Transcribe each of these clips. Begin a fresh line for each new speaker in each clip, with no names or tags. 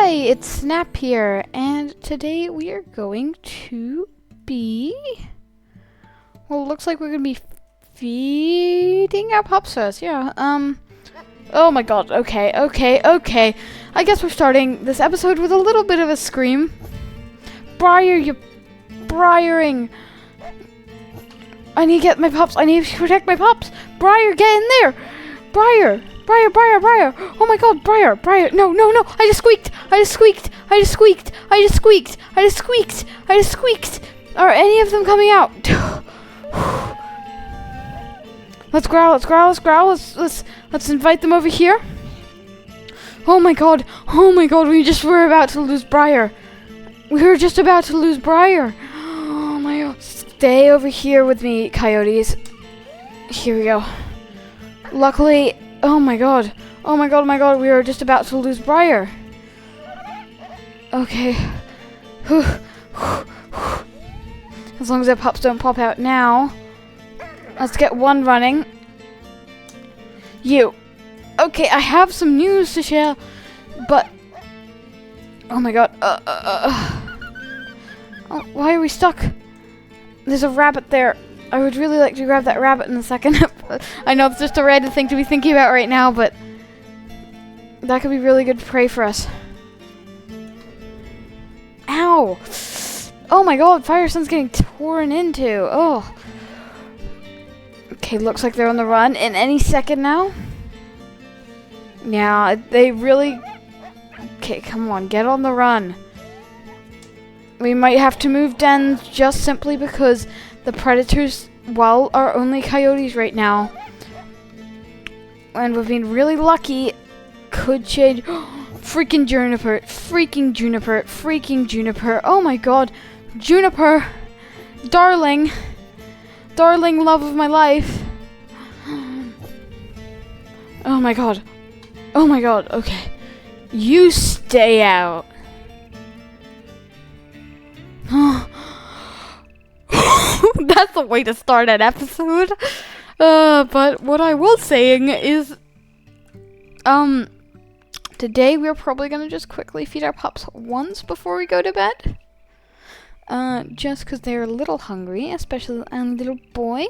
Hi, it's Snap here, and today we are going to be... Well, it looks like we're going to be feeding our pups first, yeah. Oh my god, okay. I guess we're starting this episode with a little bit of a scream. Briar, you're briaring. I need to get my pups. I need to protect my pups. Briar, get in there. Briar. Oh my god, Briar. No. I just squeaked. Are any of them coming out? Let's growl. Let's invite them over here. Oh my god. We're about to lose Briar. We were just about to lose Briar. Oh my god. Stay over here with me, coyotes. Here we go. Luckily, oh my god, we were just about to lose Briar. Okay. As long as our pups don't pop out now. Let's get one running. You. Okay, I have some news to share, but... Oh my god. Oh, why are we stuck? There's a rabbit there. I would really like to grab that rabbit in a second. I know it's just a random thing to be thinking about right now, but that could be really good prey for us. Ow! Oh my god, Firesun's getting torn into. Oh. Okay, looks like they're on the run in any second now. Yeah, they really... Okay, come on, get on the run. We might have to move dens just simply because the predators, well, are only coyotes right now. And we've been really lucky. Could change. Freaking Juniper. Oh my god. Juniper. Darling, love of my life. Oh my god. Okay. You stay out. That's the way to start an episode. But what I was saying is, today we're probably gonna just quickly feed our pups once before we go to bed. Just because they're a little hungry, especially a little boy.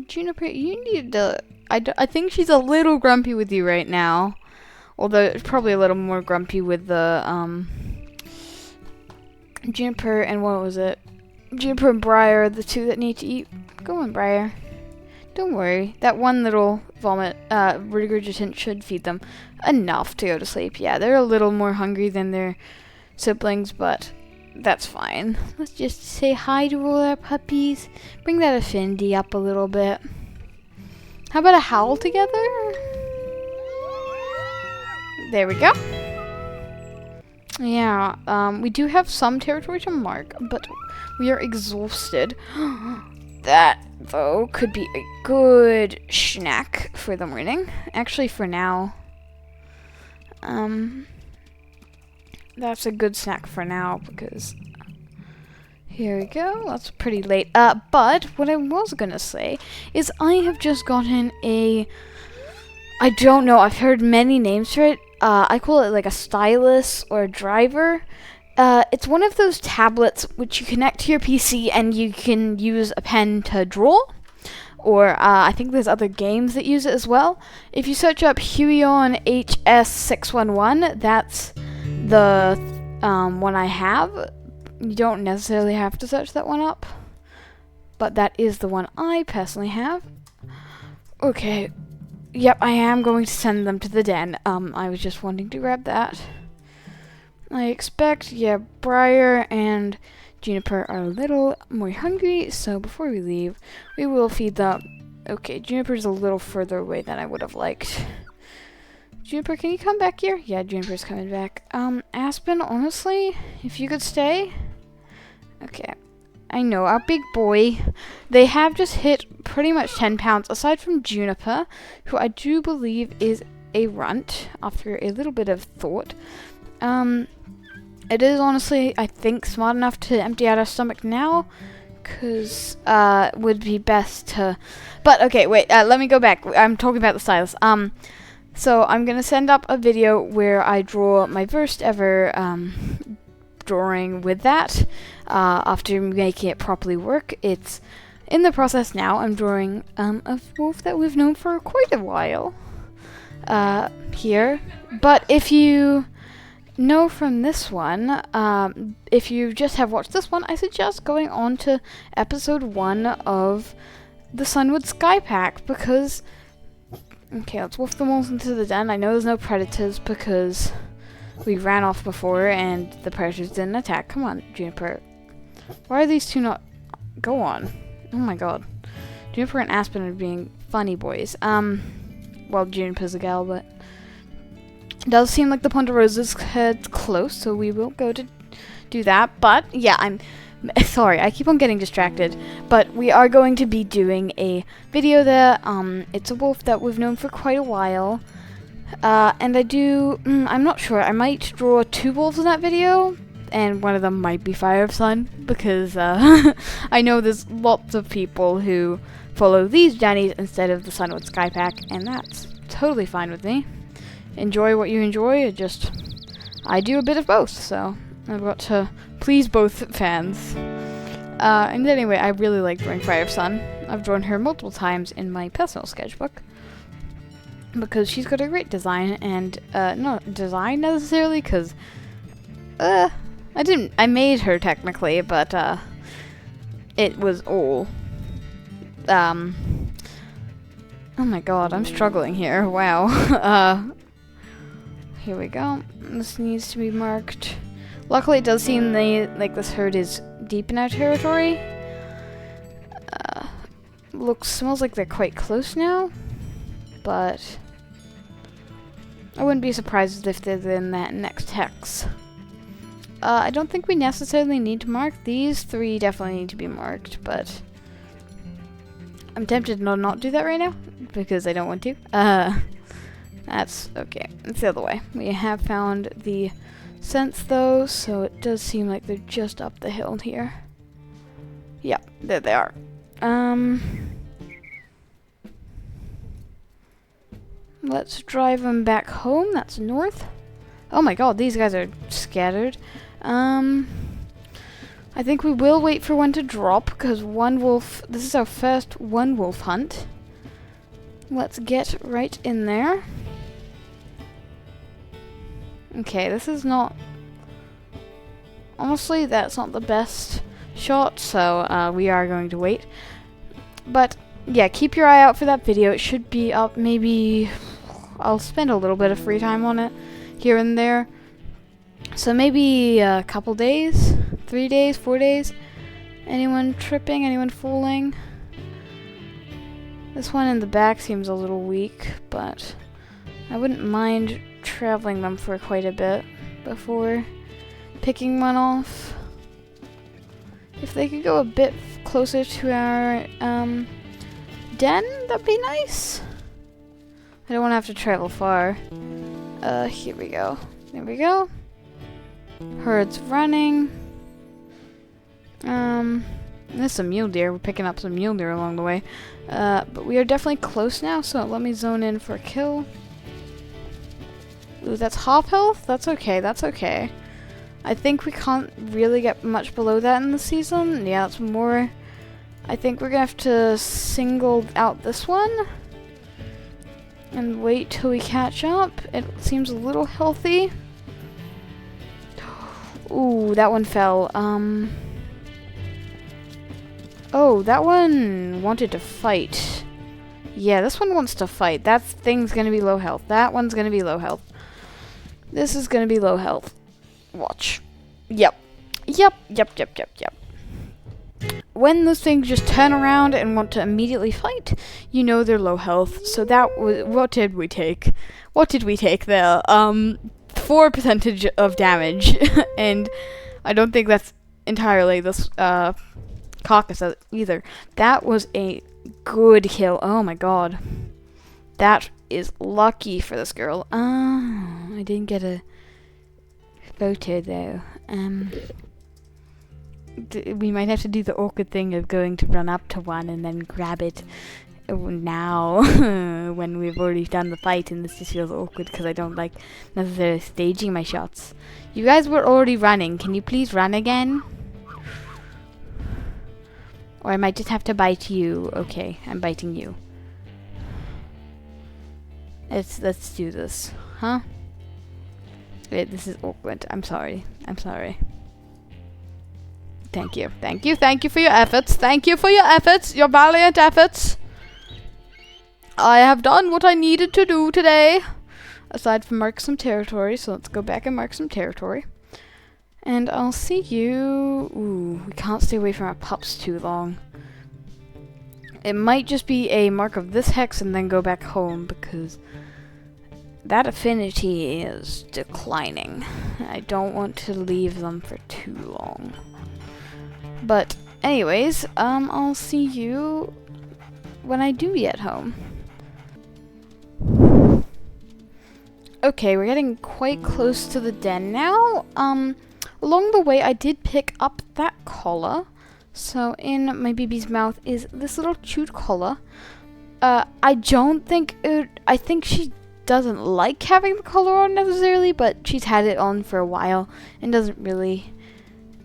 Juniper, you need to... I think she's a little grumpy with you right now. Although, probably a little more grumpy with the, Juniper and what was it? Juniper and Briar are the two that need to eat. Go on, Briar. Don't worry. That one little vomit, regurgitant should feed them enough to go to sleep. Yeah, they're a little more hungry than their siblings, but that's fine. Let's just say hi to all our puppies. Bring that affinity up a little bit. How about a howl together? There we go. Yeah, we do have some territory to mark, but we are exhausted. That, though, could be a good snack for the morning. Actually, for now. That's a good snack for now, because... Here we go. That's pretty late. But what I was gonna say is I have just gotten a... I don't know. I've heard many names for it. I call it like a stylus or a driver. It's one of those tablets which you connect to your PC and you can use a pen to draw. Or I think there's other games that use it as well. If you search up Huion HS611, that's the one I have. You don't necessarily have to search that one up. But that is the one I personally have. Okay. Yep, I am going to send them to the den. I was just wanting to grab that. I expect, yeah, Briar and Juniper are a little more hungry, so before we leave, we will feed them. Okay, Juniper's a little further away than I would have liked. Juniper, can you come back here? Yeah, Juniper's coming back. Aspen, honestly, if you could stay. Okay. I know, our big boy. They have just hit pretty much 10 pounds, aside from Juniper, who I do believe is a runt, after a little bit of thought. It is honestly, I think, smart enough to empty out our stomach now, because it would be best to... But, okay, wait, let me go back. I'm talking about the stylus. So I'm gonna send up a video where I draw my first ever drawing with that. After making it properly work, it's in the process now. I'm drawing a wolf that we've known for quite a while here. But if you know from this one, if you just have watched this one, I suggest going on to episode 1 of the Sunwood Sky Pack, because okay, let's wolf the wolves into the den. I know there's no predators because we ran off before and the predators didn't attack. Come on, Juniper. Why are these two not... Go on. Oh my god. Juniper and Aspen are being funny boys. Well, Juniper's a gal, but... It does seem like the Ponderosa's head's close, so we will go to do that. But, yeah, I'm... Sorry, I keep on getting distracted. But we are going to be doing a video there. It's a wolf that we've known for quite a while. And I do... I'm not sure. I might draw 2 wolves in that video. And one of them might be Fire of Sun. Because I know there's lots of people who follow these Johnnies instead of the Sunwood Sky Pack. And that's totally fine with me. Enjoy what you enjoy. I do a bit of both, so I've got to please both fans. And anyway, I really like drawing Fire of Sun. I've drawn her multiple times in my personal sketchbook because she's got a great design, and not design necessarily, because I made her technically, but it was all oh my god, I'm struggling here. Wow. Here we go. This needs to be marked. Luckily, it does seem like this herd is deep in our territory. Smells like they're quite close now, but I wouldn't be surprised if they're in that next hex. I don't think we necessarily need to mark. These 3 definitely need to be marked, but I'm tempted to not do that right now because I don't want to. That's okay. It's the other way. We have found the scents though, so it does seem like they're just up the hill here. Yep, there they are. Let's drive them back home. That's north. Oh my god, these guys are scattered. I think we will wait for one to drop, because one wolf... This is our first one wolf hunt. Let's get right in there. Okay, this is not... Honestly, that's not the best shot, so we are going to wait. But, yeah, keep your eye out for that video. It should be up maybe... I'll spend a little bit of free time on it here and there. So maybe a couple days, 3 days, 4 days. Anyone tripping? Anyone falling? This one in the back seems a little weak, but I wouldn't mind traveling them for quite a bit before picking one off. If they could go a bit closer to our den, that'd be nice. I don't want to have to travel far. Here we go. There we go. Herd's running. There's some mule deer. We're picking up some mule deer along the way. But we are definitely close now, so let me zone in for a kill. Ooh, that's half health? That's okay, that's okay. I think we can't really get much below that in the season. Yeah, it's more... I think we're gonna have to single out this one and wait till we catch up. It seems a little healthy. Ooh, that one fell. Oh, that one wanted to fight. Yeah, this one wants to fight. That thing's gonna be low health. That one's gonna be low health. This is gonna be low health. Watch. Yep. Yep. When those things just turn around and want to immediately fight, you know they're low health. So that was... What did we take? What did we take there? 4% of damage. And I don't think that's entirely this carcass either. That was a good kill. Oh my god. That is lucky for this girl. I didn't get a photo though. We might have to do the awkward thing of going to run up to one and then grab it now when we've already done the fight, and this just feels awkward because I don't like necessarily staging my shots. You guys were already running. Can you please run again? Or I might just have to bite you. Okay, I'm biting you. Let's do this. Huh? Wait, this is awkward. I'm sorry. I'm sorry. Thank you. Thank you. Thank you for your efforts. Thank you for your efforts. Your valiant efforts. I have done what I needed to do today. Aside from mark some territory. So let's go back and mark some territory. And I'll see you... Ooh, we can't stay away from our pups too long. It might just be a mark of this hex and then go back home because that affinity is declining. I don't want to leave them for too long. But anyways, I'll see you when I do get home. Okay, we're getting quite close to the den now. Along the way, I did pick up that collar. So in my baby's mouth is this little chewed collar. I don't think I think she doesn't like having the collar on necessarily, but she's had it on for a while and doesn't really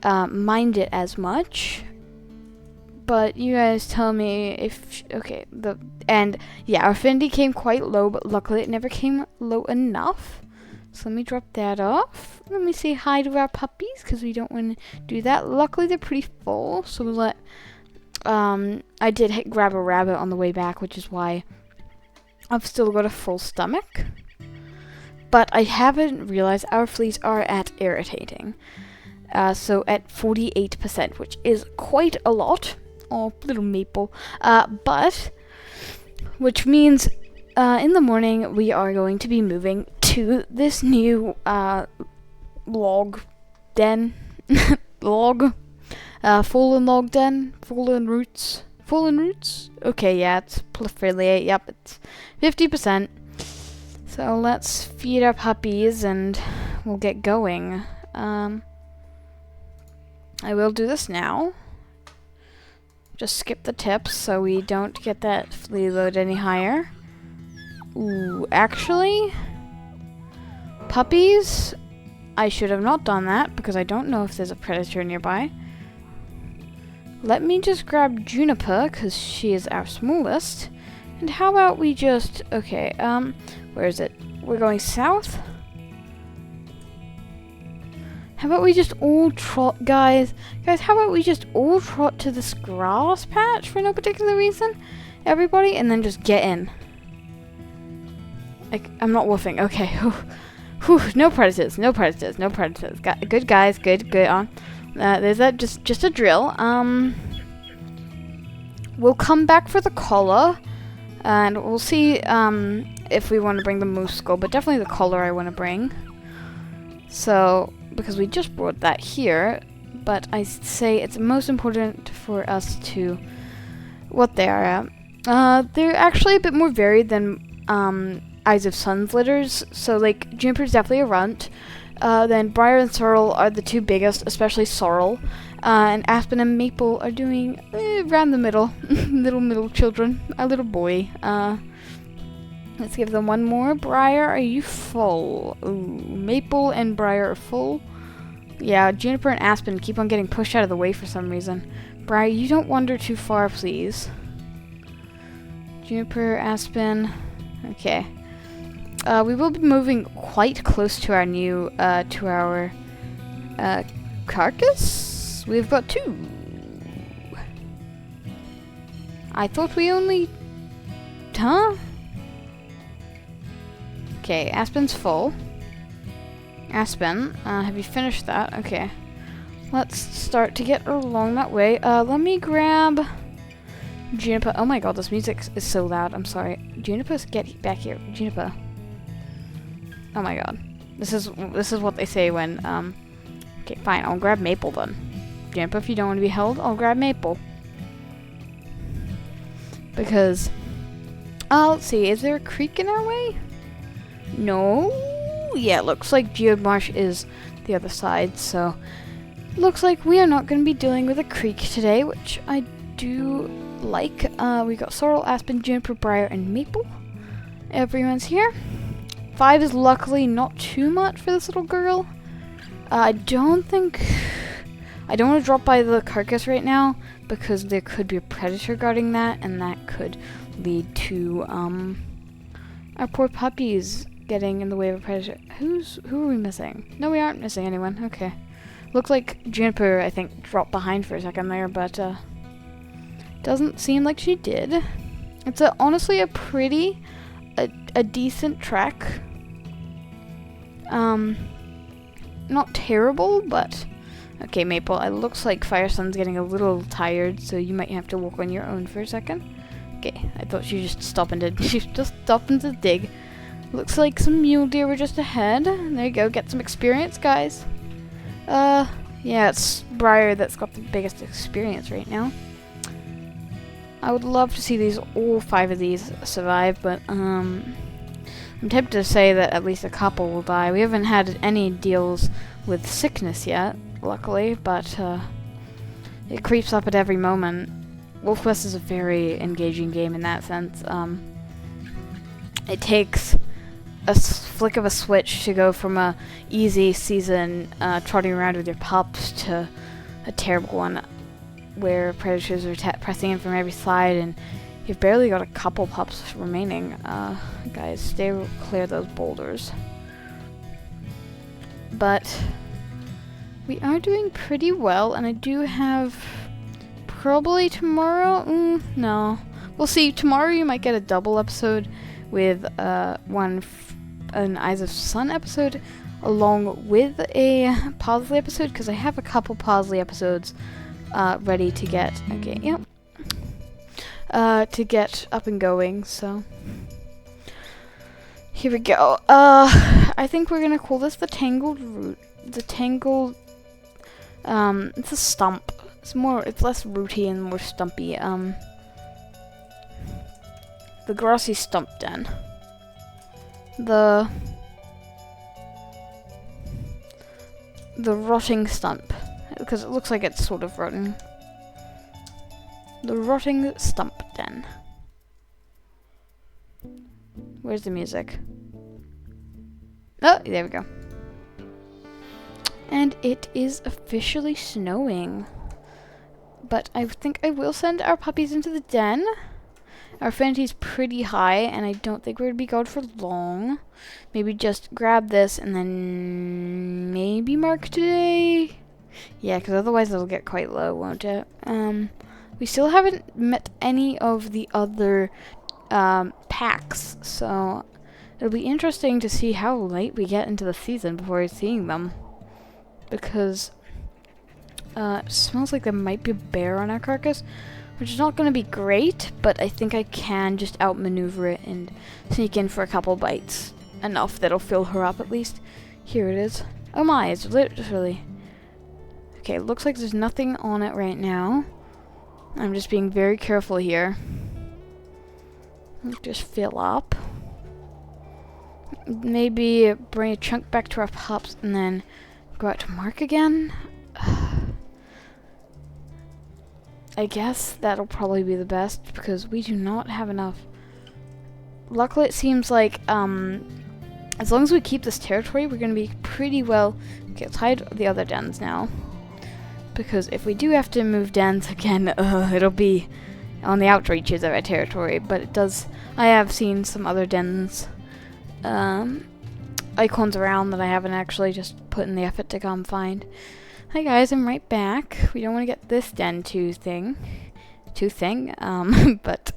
mind it as much. But you guys tell me if okay, our affinity came quite low, but luckily it never came low enough. So let me drop that off. Let me say hi to our puppies because we don't want to do that. Luckily they're pretty full, so we'll let I did grab a rabbit on the way back, which is why I've still got a full stomach. But I haven't realized our fleas are at irritating. So at 48%, which is quite a lot. Oh, little Maple. But, which means in the morning we are going to be moving to this new log den. Fallen log den. Fallen roots. Fallen roots? Okay, yeah, it's proliferate. Yep, it's 50%. So let's feed our puppies and we'll get going. I will do this now. Just skip the tips so we don't get that flea load any higher. Ooh, actually, puppies, I should have not done that because I don't know if there's a predator nearby. Let me just grab Juniper because she is our smallest. And how about we just, okay, where is it? We're going south. How about we just all trot, guys, how about we just all trot to this grass patch for no particular reason? Everybody, and then just get in. Like, I'm not woofing, okay. Whew, no predators, no predators, no predators. Good guys, good on. There's that, just a drill. We'll come back for the collar, and we'll see, if we want to bring the moose skull, but definitely the collar I want to bring. So, because we just brought that here, but I say it's most important for us to what they are at. They're actually a bit more varied than Eyes of Sun's litters. So like Juniper's definitely a runt. Then Briar and Sorrel are the two biggest, especially Sorrel. And Aspen and Maple are doing around the middle. Little middle children. A little boy. Let's give them one more. Briar, are you full? Ooh, Maple and Briar are full. Yeah, Juniper and Aspen keep on getting pushed out of the way for some reason. Briar, you don't wander too far, please. Juniper, Aspen. Okay. We will be moving quite close to our new, carcass. We've got 2. I thought we only... Huh? Okay, Aspen's full. Aspen, have you finished that? Okay. Let's start to get along that way. Let me grab Juniper. Oh my god, this music is so loud. I'm sorry. Juniper, get back here. Juniper. Oh my god. This is what they say when, okay, fine. I'll grab Maple then. Juniper, if you don't want to be held, I'll grab Maple. Because, let's see. Is there a creek in our way? No. Yeah, it looks like Geode Marsh is the other side, so looks like we are not going to be dealing with a creek today, which I do like. We got Sorrel, Aspen, Juniper, Briar, and Maple. Everyone's here. 5 is luckily not too much for this little girl. I don't want to drop by the carcass right now because there could be a predator guarding that, and that could lead to our poor puppies getting in the way of a predator. Who are we missing? No, we aren't missing anyone. Okay. Looks like Juniper, I think, dropped behind for a second there, but doesn't seem like she did. It's honestly a pretty, a decent trek. Not terrible, but okay, Maple. It looks like Firesun's getting a little tired, so you might have to walk on your own for a second. Okay, I thought she just stopping to dig. Looks like some mule deer were just ahead. There you go, get some experience, guys. Yeah, it's Briar that's got the biggest experience right now. I would love to see all 5 of these survive, but I'm tempted to say that at least a couple will die. We haven't had any deals with sickness yet, luckily, but it creeps up at every moment. Wolf West is a very engaging game in that sense. It takes a flick of a switch to go from a easy season trotting around with your pups to a terrible one where predators are pressing in from every side and you've barely got a couple pups remaining. Guys, stay clear of those boulders. But we are doing pretty well, and I do have probably tomorrow. No, we'll see. Tomorrow you might get a double episode with an Eyes of Sun episode along with a Paisley episode, because I have a couple Paisley episodes ready to get. Okay, yep. To get up and going, so here we go. I think we're gonna call this the tangled root. The tangled, it's a stump. It's less rooty and more stumpy. The grassy stump den. The rotting stump, because it looks like it's sort of rotten. The rotting stump den. Where's the music? Oh, there we go. And it is officially snowing. But I think I will send our puppies into the den. Our affinity's pretty high, and I don't think we're going to be gone for long. Maybe just grab this and then maybe mark today. Yeah, because otherwise it'll get quite low, won't it? We still haven't met any of the other packs, so it'll be interesting to see how late we get into the season before seeing them. Because it smells like there might be a bear on our carcass, which is not going to be great, but I think I can just outmaneuver it and sneak in for a couple bites. Enough that'll fill her up at least. Here it is. Oh my, it's literally... Okay, looks like there's nothing on it right now. I'm just being very careful here. Just fill up. Maybe bring a chunk back to our pups and then go out to mark again. I guess that'll probably be the best because we do not have enough. Luckily, it seems like as long as we keep this territory, we're going to be pretty well. Okay, let's hide the other dens now. Because if we do have to move dens again, it'll be on the outreaches of our territory. But it does. I have seen some other dens icons around that I haven't actually just put in the effort to come find. Hi guys, I'm right back. We don't want to get this den too thing. But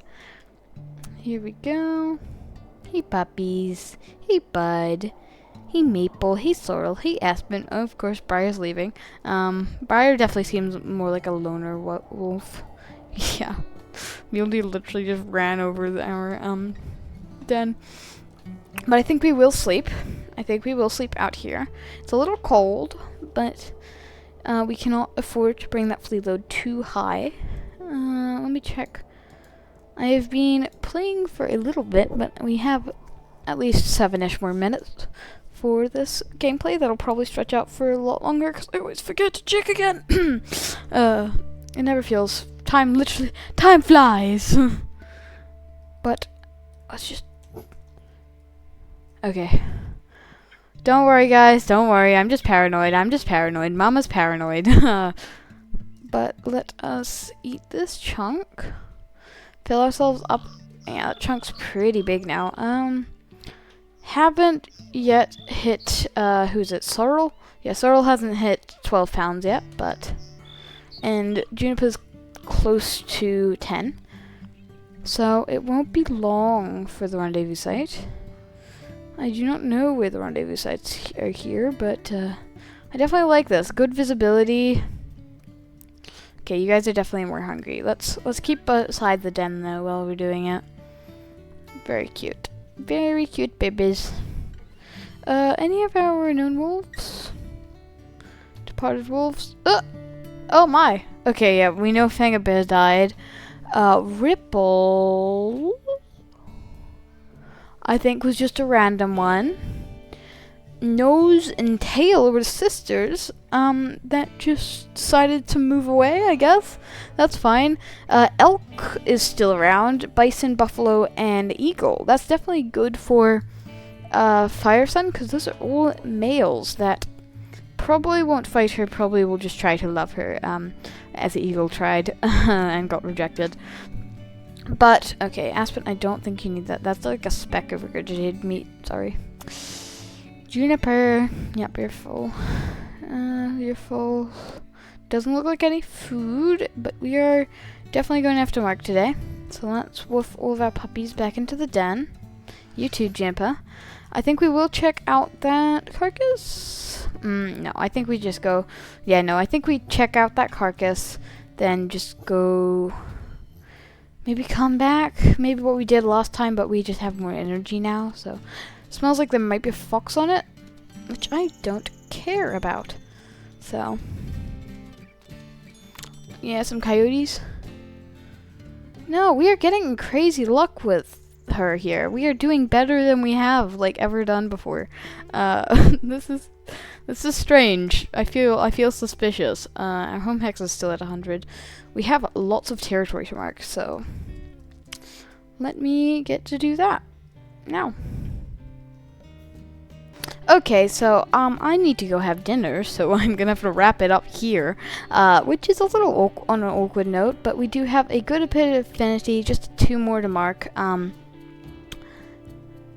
here we go. Hey puppies. Hey bud. Hey Maple. Hey Sorrel. Hey Aspen. Oh, of course, Briar's leaving. Briar definitely seems more like a loner wolf. Yeah. Muley literally just ran over our den. But I think we will sleep. I think we will sleep out here. It's a little cold, but we cannot afford to bring that flea load too high. Let me check. I have been playing for a little bit, but we have at least 7-ish more minutes for this gameplay. That'll probably stretch out for a lot longer because I always forget to check again. It never feels time flies. But let's just... Okay. Don't worry, guys. Don't worry. I'm just paranoid. Mama's paranoid. But let us eat this chunk. Fill ourselves up. Yeah, that chunk's pretty big now. Haven't yet hit, who's it? Sorrel? Yeah, Sorrel hasn't hit 12 pounds yet, but... And Juniper's close to 10. So it won't be long for the rendezvous site. I do not know where the rendezvous sites are here, but I definitely like this. Good visibility. Okay, you guys are definitely more hungry. Let's keep beside the den though while we're doing it. Very cute. Very cute babies. Any of our known wolves? Departed wolves? Oh my! Okay, yeah, we know Fang Bear died. Ripple... I think was just a random one. Nose and Tail were sisters, that just decided to move away, I guess. That's fine. Elk is still around. Bison, Buffalo, and Eagle. That's definitely good for, Fire Sun, because those are all males that probably won't fight her, probably will just try to love her, as the Eagle tried, and got rejected. But, okay, Aspen, I don't think you need that. That's like a speck of regurgitated meat, sorry. Juniper, yep, you're full. You're full. Doesn't look like any food, but we are definitely going after Mark today. So let's wolf all of our puppies back into the den. You too, Juniper. I think we will check out that carcass. No, I think we just go... Yeah, no, I think we check out that carcass, then just go... Maybe come back. Maybe what we did last time, but we just have more energy now, so... Smells like there might be a fox on it, which I don't care about. So... Yeah, some coyotes. No, we are getting crazy luck with her here. We are doing better than we have, like, ever done before. This is strange. I feel suspicious. Our home hex is still at 100. We have lots of territory to mark, so let me get to do that now. Okay, so I need to go have dinner, so I'm gonna have to wrap it up here, which is a little on an awkward note, but we do have a good bit of affinity, just 2 more to mark.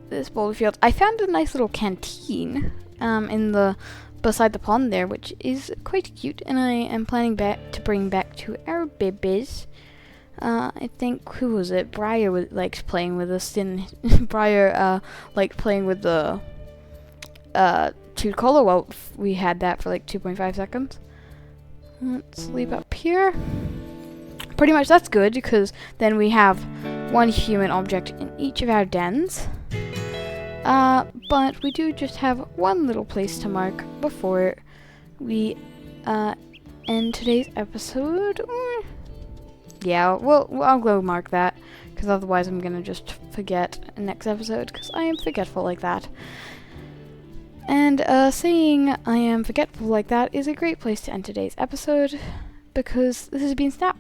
This boulder field. I found a nice little canteen beside the pond there, which is quite cute, and I am planning to bring back to our babies. I think, who was it? Briar likes playing with us, didn't Briar liked playing with the chewed collar. Well, we had that for like 2.5 seconds. Let's leave up here. Pretty much that's good, because then we have 1 human object in each of our dens. But we do just have 1 little place to mark before we end today's episode. Yeah, I'll go mark that, because otherwise I'm gonna just forget next episode, because I am forgetful like that. And saying I am forgetful like that is a great place to end today's episode, because this has been Snap.